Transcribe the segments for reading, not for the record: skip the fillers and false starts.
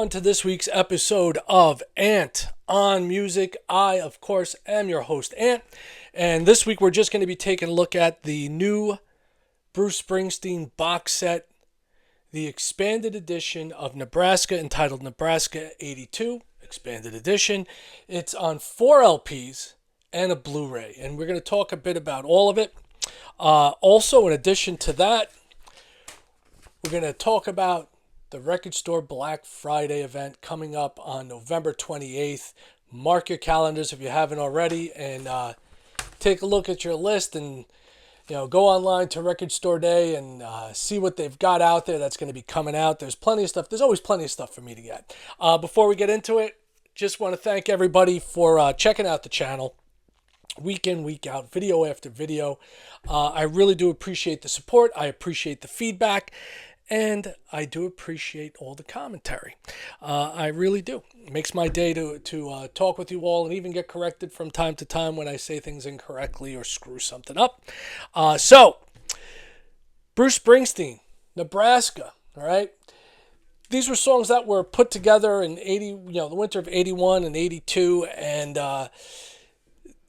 everyone, to this week's episode of Ant on Music. I, of course, am your host, Ant. And this week we're just going to be taking a look at the new Bruce Springsteen box set, the expanded edition of Nebraska, entitled Nebraska 82, expanded edition. It's on 4 LPs and a Blu-ray. And we're going to talk a bit about all of it. Also, in addition to that, we're going to talk about the Record Store Black Friday event coming up on November 28th. Mark your calendars if you haven't already, and take a look at your list and go online to Record Store Day and see what they've got out there that's going to be coming out. There's plenty of stuff. There's always plenty of stuff for me to get. Before we get into it, just want to thank everybody for checking out the channel week in, week out, video after video. I really do appreciate the support. I appreciate the feedback. And I do appreciate all the commentary. I really do. It makes my day to talk with you all and even get corrected from time to time when I say things incorrectly or screw something up. So, Bruce Springsteen, Nebraska, all right? These were songs that were put together in the winter of 81 and 82, and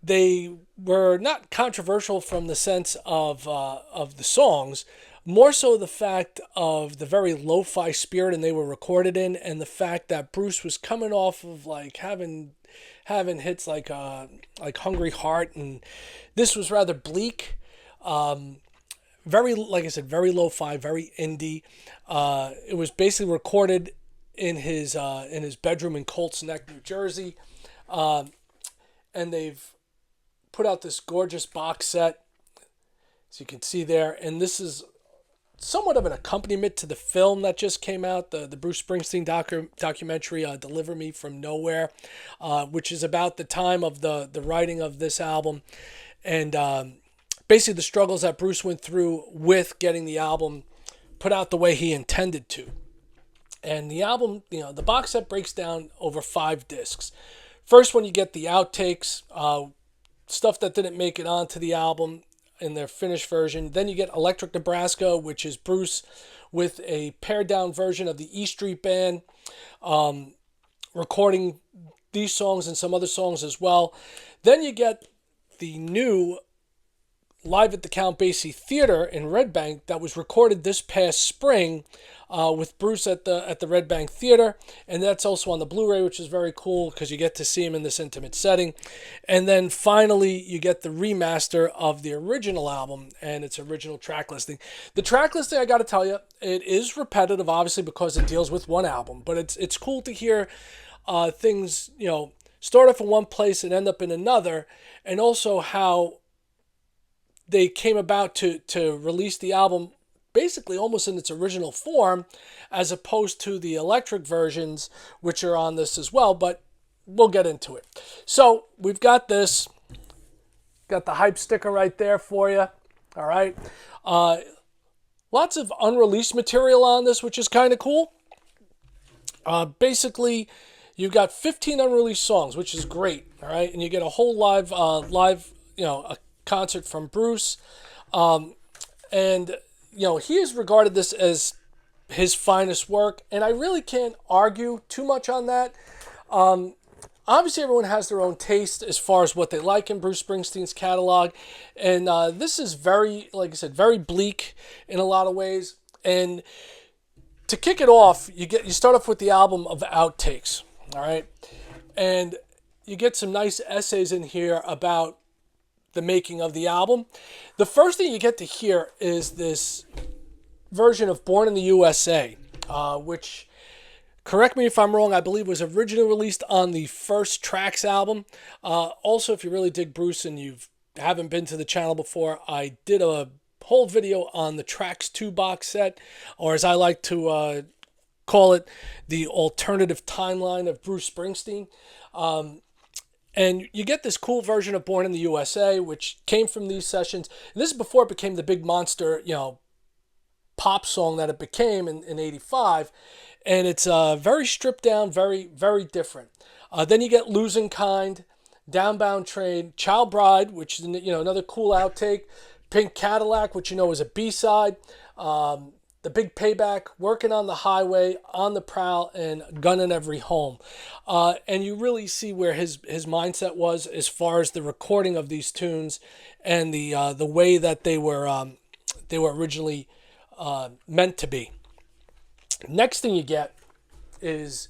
they were not controversial from the sense of the songs, more so the fact of the very lo-fi spirit and they were recorded in, and the fact that Bruce was coming off of like having hits like Hungry Heart, and this was rather bleak, very, like I said, very lo-fi, very indie. It was basically recorded in his bedroom in Colts Neck, New Jersey, and they've put out this gorgeous box set, as you can see there, and this is somewhat of an accompaniment to the film that just came out, the Bruce Springsteen documentary, Deliver Me From Nowhere, which is about the time of the writing of this album, and basically the struggles that Bruce went through with getting the album put out the way he intended to. And the album, the box set breaks down over 5 discs. First one, you get the outtakes, stuff that didn't make it onto the album in their finished version. Then you get Electric Nebraska, which is Bruce with a pared down version of the E Street Band, recording these songs and some other songs as well. Then you get the new Live at the Count Basie Theater in Red Bank that was recorded this past spring with Bruce at the Red Bank Theater, and that's also on the Blu-ray, which is very cool because you get to see him in this intimate setting. And then finally you get the remaster of the original album and its original track listing. The track listing, I got to tell you, it is repetitive, obviously, because it deals with one album, but it's cool to hear things start off in one place and end up in another, and also how they came about to release the album basically almost in its original form, as opposed to the electric versions, which are on this as well, but we'll get into it. So we've got this, got the hype sticker right there for you, all right? Lots of unreleased material on this, which is kind of cool. Basically, you've got 15 unreleased songs, which is great, all right? And you get a whole live, a concert from Bruce, and he has regarded this as his finest work, and I really can't argue too much on that. Obviously, everyone has their own taste as far as what they like in Bruce Springsteen's catalog, and this is very, like I said, very bleak in a lot of ways. And to kick it off, you start off with the album of outtakes, all right, and you get some nice essays in here about the making of the album. The first thing you get to hear is this version of Born in the USA, which, correct me if I'm wrong, I believe was originally released on the First Tracks album. Also, if you really dig Bruce and you haven't been to the channel before, I did a whole video on the Tracks 2 box set, or as I like to call it, the alternative timeline of Bruce Springsteen. And you get this cool version of Born in the USA, which came from these sessions. And this is before it became the big monster, pop song that it became in 85. And it's very stripped down, very, very different. Then you get Losing Kind, Downbound Train, Child Bride, which is another cool outtake. Pink Cadillac, which is a B-side. the big payback, working on the highway, on the prowl, and gunning every home. And you really see where his mindset was as far as the recording of these tunes and the way that they were originally meant to be. Next thing you get is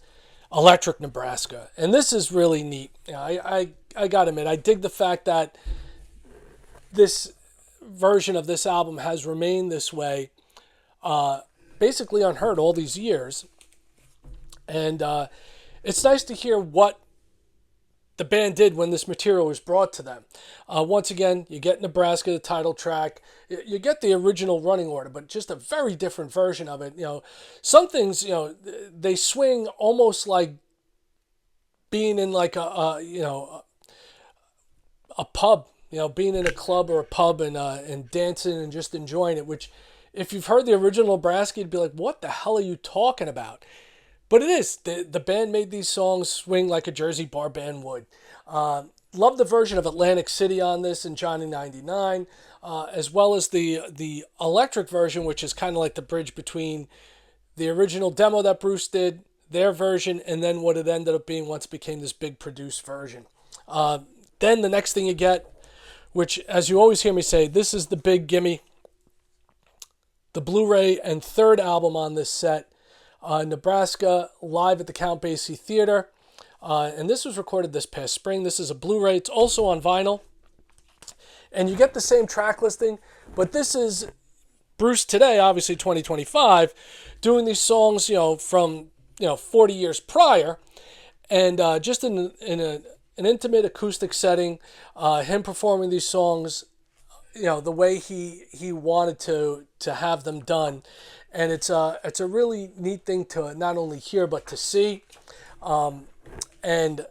Electric Nebraska, and this is really neat. I gotta admit, I dig the fact that this version of this album has remained this way, basically unheard all these years. And it's nice to hear what the band did when this material was brought to them. Once again, you get Nebraska, the title track. You get the original Running Order, but just a very different version of it. Some things, they swing almost like being in like a pub. Being in a club or a pub and dancing and just enjoying it. Which, if you've heard the original Nebraska, you'd be like, "What the hell are you talking about?" But it is. The band made these songs swing like a Jersey bar band would. Love the version of Atlantic City on this and Johnny 99, as well as the electric version, which is kind of like the bridge between the original demo that Bruce did, their version, and then what it ended up being once it became this big produced version. Then the next thing you get, which, as you always hear me say, this is the big gimme, the Blu-ray and third album on this set, Nebraska, live at the Count Basie Theater. And this was recorded this past spring. This is a Blu-ray. It's also on vinyl. And you get the same track listing, but this is Bruce today, obviously 2025, doing these songs, from 40 years prior, and just in an intimate acoustic setting, him performing these songs, the way he wanted to have them done. And it's a really neat thing to not only hear but to see. And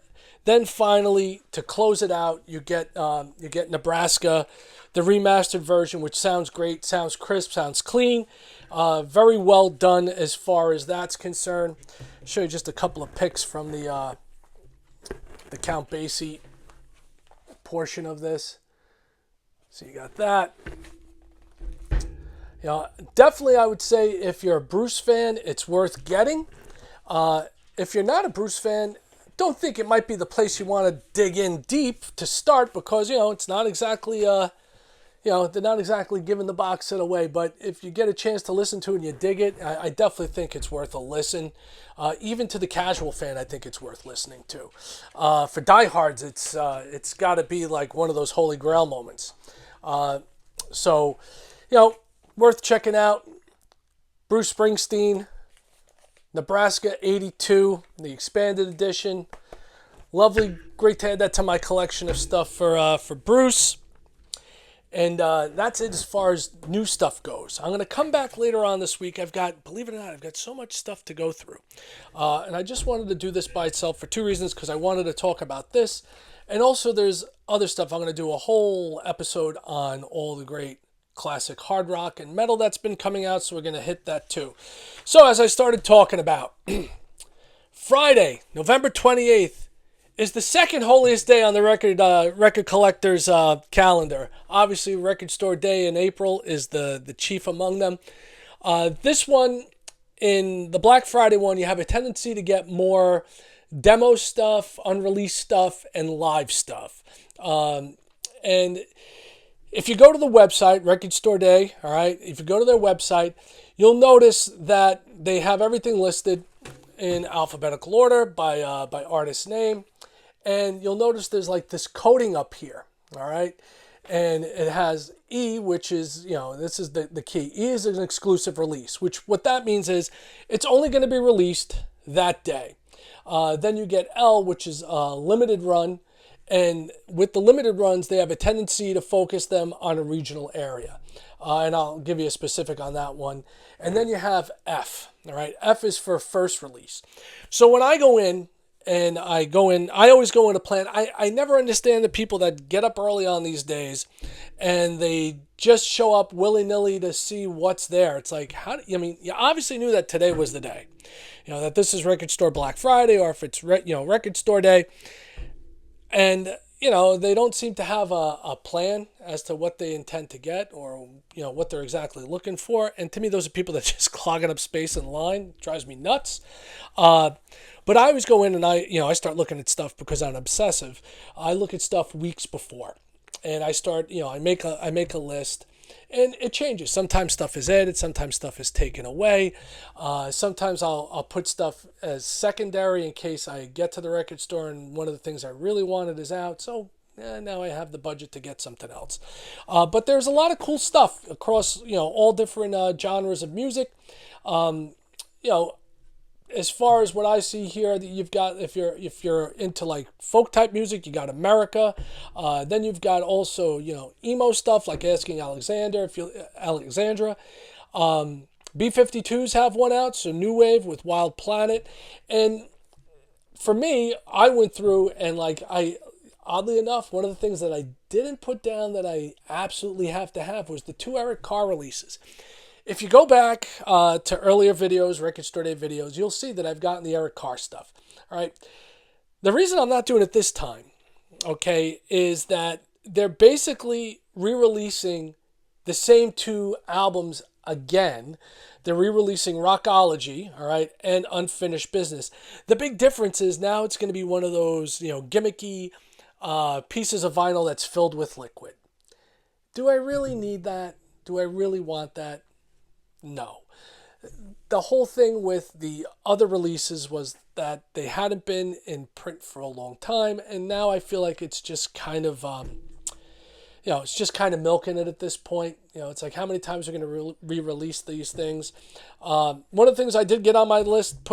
then finally, to close it out, you get Nebraska, the remastered version, which sounds great, sounds crisp, sounds clean, very well done as far as that's concerned. I'll show you just a couple of pics from the Count Basie portion of this. So you got that. Definitely I would say if you're a Bruce fan, it's worth getting. If you're not a Bruce fan, don't think it might be the place you want to dig in deep to start, because, it's not exactly, they're not exactly giving the box set away. But if you get a chance to listen to it and you dig it, I definitely think it's worth a listen. Even to the casual fan, I think it's worth listening to. For diehards, it's got to be like one of those holy grail moments. So, worth checking out. Bruce Springsteen, Nebraska 82, the expanded edition. Lovely, great to add that to my collection of stuff for Bruce. And that's it as far as new stuff goes. I'm going to come back later on this week. Believe it or not, I've got so much stuff to go through. And I just wanted to do this by itself for two reasons, because I wanted to talk about this. And also there's other stuff. I'm going to do a whole episode on all the great classic hard rock and metal that's been coming out, so we're going to hit that too. So as I started talking about, Friday, November 28th, is the second holiest day on the record collector's calendar. Obviously, Record Store Day in April is the chief among them. This one, in the Black Friday one, you have a tendency to get more demo stuff, unreleased stuff, and live stuff. And if you go to the website, Record Store Day, all right, if you go to their website, you'll notice that they have everything listed in alphabetical order by artist name. And you'll notice there's like this coding up here, all right? And it has E, which is, this is the key. E is an exclusive release, which what that means is it's only going to be released that day. Then you get L, which is a limited run. And with the limited runs, they have a tendency to focus them on a regional area. And I'll give you a specific on that one. And then you have F, all right? F is for first release. So when I go in, I always go in a plan. I never understand the people that get up early on these days and they just show up willy-nilly to see what's there. It's like, you obviously knew that today was the day. That this is Record Store Black Friday, or if it's, Record Store Day. And they don't seem to have a plan as to what they intend to get or, what they're exactly looking for. And to me, those are people that just clogging up space in line. It drives me nuts. Uh, but I always go in and I start looking at stuff because I'm obsessive. I look at stuff weeks before and I start, I make a list. And it changes. Sometimes stuff is added. Sometimes stuff is taken away. Sometimes I'll put stuff as secondary in case I get to the record store and one of the things I really wanted is out. So now I have the budget to get something else. But there's a lot of cool stuff across all different genres of music. Um, you know, as far as what I see here, that you've got if you're into like folk type music, you got America. Then you've got also emo stuff like Asking Alexander, if you Alexandra. B-52s have one out, so New Wave with Wild Planet. And for me, I went through and oddly enough, one of the things that I didn't put down that I absolutely have to have was the two Eric Carr releases. If you go back to earlier videos, Record Store Day videos, you'll see that I've gotten the Eric Carr stuff. All right. The reason I'm not doing it this time, okay, is that they're basically re-releasing the same two albums again. They're re-releasing Rockology, all right, and Unfinished Business. The big difference is now it's going to be one of those, gimmicky pieces of vinyl that's filled with liquid. Do I really need that? Do I really want that? No. The whole thing with the other releases was that they hadn't been in print for a long time, and now I feel like it's just kind of, it's just kind of milking it at this point. It's like how many times are going to re-release these things? One of the things I did put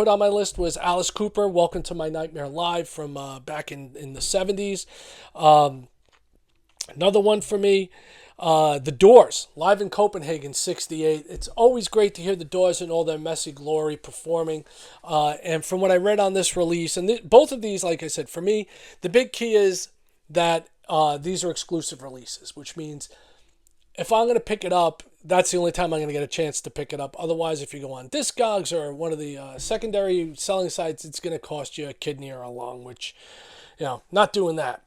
on my list was Alice Cooper, Welcome to My Nightmare Live from back in the 70s. Another one for me. The Doors, live in Copenhagen, 68. It's always great to hear the Doors in all their messy glory performing. And from what I read on this release, and both of these, like I said, for me, the big key is that these are exclusive releases, which means if I'm going to pick it up, that's the only time I'm going to get a chance to pick it up. Otherwise, if you go on Discogs or one of the secondary selling sites, it's going to cost you a kidney or a lung, which, not doing that.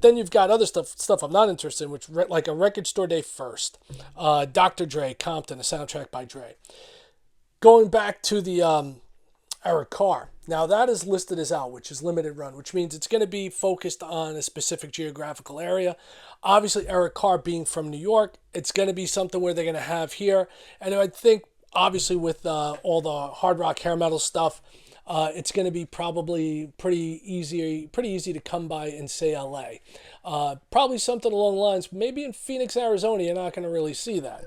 Then you've got other stuff I'm not interested in, which like a Record Store Day First. Dr. Dre, Compton, a soundtrack by Dre. Going back to the Eric Carr. Now that is listed as out, which is limited run, which means it's going to be focused on a specific geographical area. Obviously, Eric Carr being from New York, it's going to be something where they're going to have here. And I think, obviously, with all the hard rock, hair metal stuff, it's going to be probably pretty easy to come by in, say, LA. Probably something along the lines, maybe in Phoenix, Arizona, you're not going to really see that.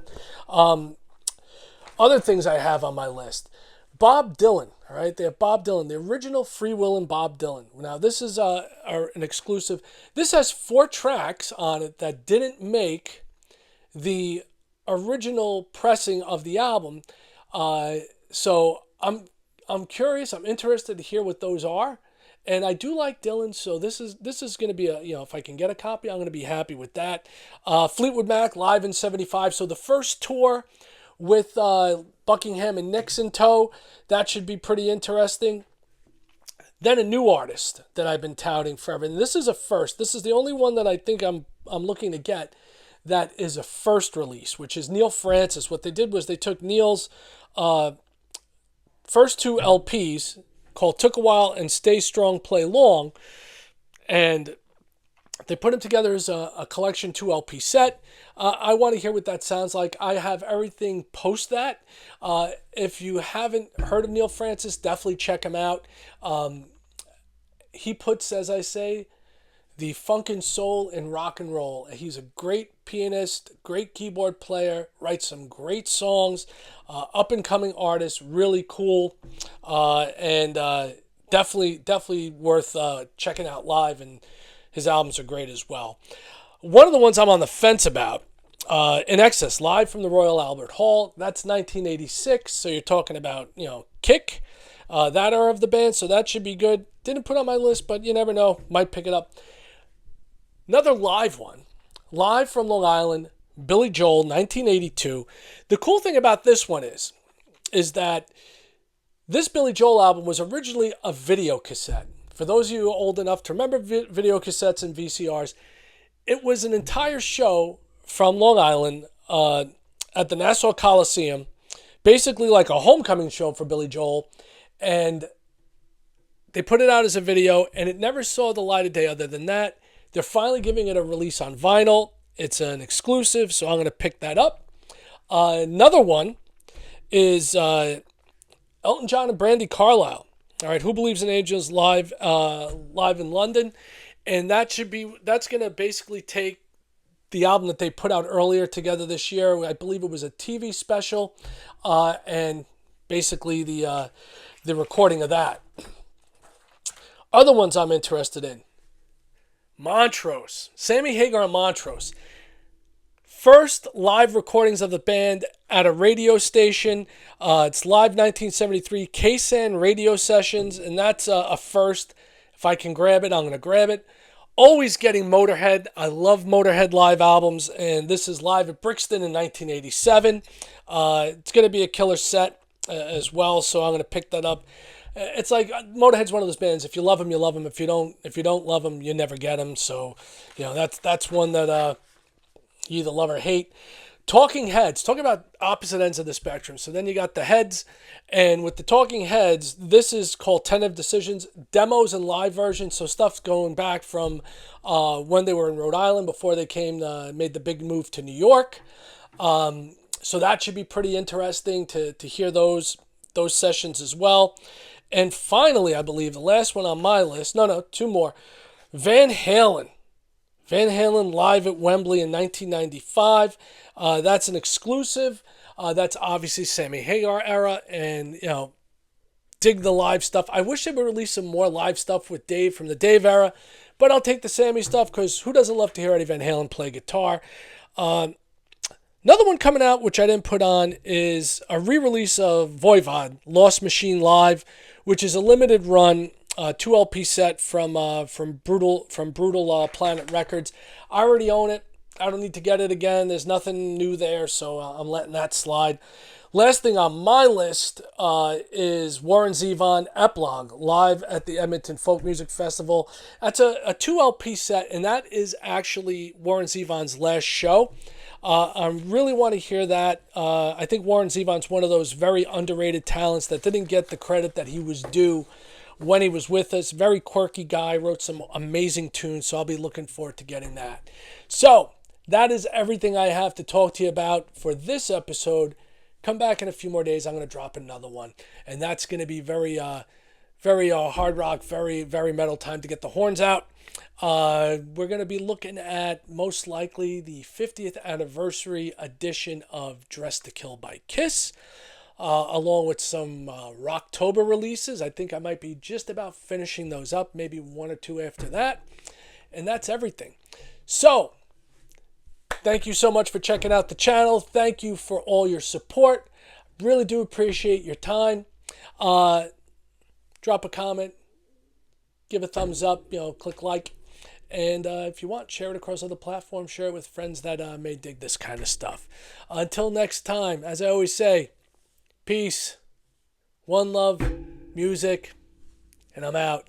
Other things I have on my list. Bob Dylan, all right? They have Bob Dylan, the original Free Will and Bob Dylan. Now, this is an exclusive. This has 4 tracks on it that didn't make the original pressing of the album. So I'm curious. I'm interested to hear what those are, and I do like Dylan. So this is going to be if I can get a copy, I'm going to be happy with that. Fleetwood Mac live in '75. So the first tour with Buckingham and Nicks in tow, that should be pretty interesting. Then a new artist that I've been touting forever, and this is a first. This is the only one that I think I'm looking to get that is a first release, which is Neil Francis. What they did was they took Neil's first 2 LPs called Took a While and Stay Strong, Play Long, and they put them together as a collection 2 LP set. I want to hear what that sounds like. I have everything post that. If you haven't heard of Neil Francis, definitely check him out. He puts, as I say, the funk and soul in rock and roll. He's a great pianist, great keyboard player, writes some great songs, up and coming artist, really cool, and definitely worth checking out live. And his albums are great as well. One of the ones I'm on the fence about, In Excess, live from the Royal Albert Hall. That's 1986, so you're talking about Kick, that era of the band. So that should be good. Didn't put on my list, but you never know, might pick it up. Another live one, live from Long Island, Billy Joel, 1982. The cool thing about this one is that this Billy Joel album was originally a video cassette. For those of you old enough to remember video cassettes and VCRs, it was an entire show from Long Island at the Nassau Coliseum, basically like a homecoming show for Billy Joel. And they put it out as a video, and it never saw the light of day other than that. They're finally giving it a release on vinyl. It's an exclusive, so I'm going to pick that up. Another one is Elton John and Brandi Carlile. All right, Who Believes in Angels live in London, and that's going to basically take the album that they put out earlier together this year. I believe it was a TV special, and basically the recording of that. Other ones I'm interested in. Montrose. Sammy Hagar and Montrose. First live recordings of the band at a radio station. It's live 1973 KSAN radio sessions, and that's a first. If I can grab it, I'm going to grab it. Always getting Motorhead. I love Motorhead live albums, and this is live at Brixton in 1987. It's going to be a killer set as well, so I'm going to pick that up. It's like Motorhead's one of those bands. If you love them, you love them. If you don't love them, you never get them. So, that's one that you either love or hate. Talking Heads. Talking about opposite ends of the spectrum. So then you got the Heads, and with the Talking Heads, this is called Tentative Decisions, demos and live versions. So stuff going back from when they were in Rhode Island before they made the big move to New York. So that should be pretty interesting to hear those sessions as well. And finally, I believe the last one on my list, two more, Van Halen. Van Halen live at Wembley in 1995. That's an exclusive. That's obviously Sammy Hagar era, and dig the live stuff. I wish they would release some more live stuff with Dave from the Dave era, but I'll take the Sammy stuff because who doesn't love to hear Eddie Van Halen play guitar? Another one coming out, which I didn't put on, is a re-release of Voivod, Lost Machine Live, which is a limited run 2 LP set from Brutal Planet Records. I already own it. I don't need to get it again. There's nothing new there, so I'm letting that slide. Last thing on my list is Warren Zevon Epilogue, live at the Edmonton Folk Music Festival. That's a 2 LP set, and that is actually Warren Zevon's last show. I really want to hear that. I think Warren Zevon's one of those very underrated talents that didn't get the credit that he was due when he was with us. Very quirky guy, wrote some amazing tunes, so I'll be looking forward to getting that. So that is everything I have to talk to you about for this episode. Come back in a few more days. I'm going to drop another one, and that's going to be very hard rock, very, very metal. Time to get the horns out. We're going to be looking at most likely the 50th anniversary edition of Dressed to Kill by Kiss, along with some Rocktober releases. I think I might be just about finishing those up, maybe one or two after that. And that's everything. So, thank you so much for checking out the channel. Thank you for all your support. Really do appreciate your time. Drop a comment, give a thumbs up, click like. And if you want, share it across other platforms. Share it with friends that may dig this kind of stuff. Until next time, as I always say, peace, one love, music, and I'm out.